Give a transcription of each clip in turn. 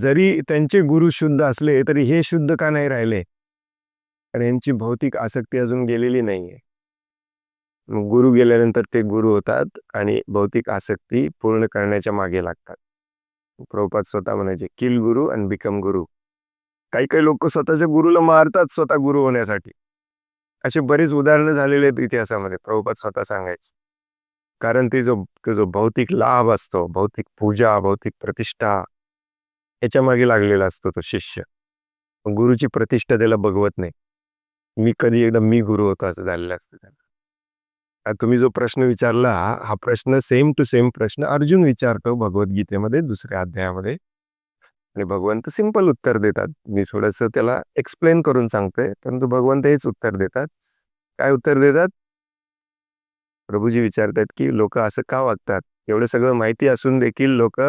जरी त्यांचे गुरु शुद्ध असले तरी हे शुद्ध का नाही राहिले? कारण यांची भौतिक आसक्ती अजून गेलेली नाहीये. मग गुरु गेल्यानंतर ते गुरु होतात आणि भौतिक आसक्ती पूर्ण करण्याच्या मागे लागतात. प्रभुपाद स्वतः म्हणायचे, किल गुरु आणि बिकम गुरु. काही काही लोक स्वतःच्या गुरुला मारतात स्वतः गुरु होण्यासाठी. असे बरेच उदाहरणं झालेले आहेत इतिहासामध्ये. प्रभुपाद स्वतः सांगायचे. कारण ते जो भौतिक लाभ असतो, भौतिक पूजा, भौतिक प्रतिष्ठा, याच्या मागे लागलेला असतो तो शिष्य. गुरुची प्रतिष्ठा त्याला बघवत नाही. मी कधी एकदा मी गुरु होतो असं झालेलं असतं त्याला. तुम्ही जो प्रश्न विचारला, हा प्रश्न सेम टू सेम प्रश्न अर्जुन विचारतो भगवद्गीतेमध्ये 2ऱ्या अध्यायामध्ये. आणि भगवंत सिंपल उत्तर देतात. मी थोडंसं त्याला एक्सप्लेन करून सांगतोय, परंतु भगवंत हेच उत्तर देतात. काय उत्तर देतात? प्रभूजी विचारतात की लोक असं का वागतात? एवढं सगळं माहिती असून देखील लोक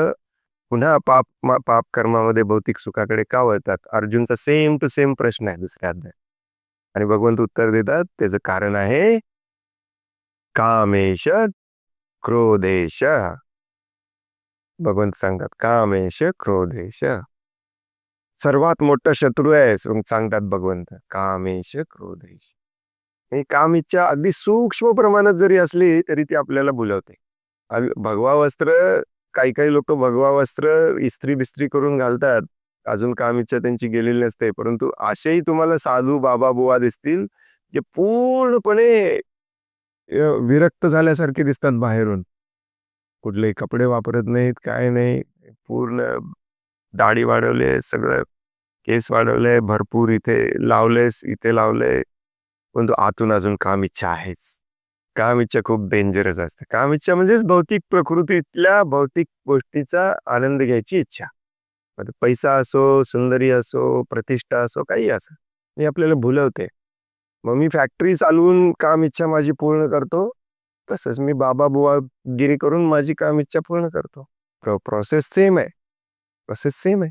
पुन्हा पाप कर्मामध्ये भौतिक सुखाकडे का वळतात? अर्जुनचा सेम टू सेम प्रश्न आहे 2ऱ्या अध्यायात. आणि भगवंत उत्तर देतात, त्याचं कारण आहे कामेश क्रोधेश. भगवंत सांगतात कामेश क्रोधेश सर्वात मोठा शत्रू आहे सांगतात भगवंत. कामेश क्रोधेश. ही काम इच्छा अगदी सूक्ष्म प्रमाणात जरी असली तरी ती आपल्याला भुलवते. भगवा वस्त्र, काही काही लोक भगवा वस्त्र इस्त्री बिस्त्री करून घालतात, अजून काम इच्छा त्यांची गेलेली नसते. परंतु असेही तुम्हाला साधू बाबा बुवा दिसतील जे पूर्णपणे विरक्त झाल्यासारखे दिसतात बाहेरून. कुठले कपडे वापरत नाहीत, काय नाही, पूर्ण दाढी वाढवले, सगळं केस वाढवले, भरपूर इथे लावलेस, इथे लावले, परंतु आतून अजून काम इच्छा आहेच. काम इच्छा खूप डेंजरस असते. काम इच्छा म्हणजेच भौतिक प्रकृतीतल्या भौतिक गोष्टीचा आनंद घ्यायची इच्छा. पैसा असो, सुंदरी असो, प्रतिष्ठा असो, काही असो, हे आपल्याला भुलवते. मग मी फॅक्टरी चालवून काम इच्छा माझी पूर्ण करतो, तसंच मी बाबा बुवा गिरी करून माझी काम इच्छा पूर्ण करतो. प्रोसेस सेम आहे.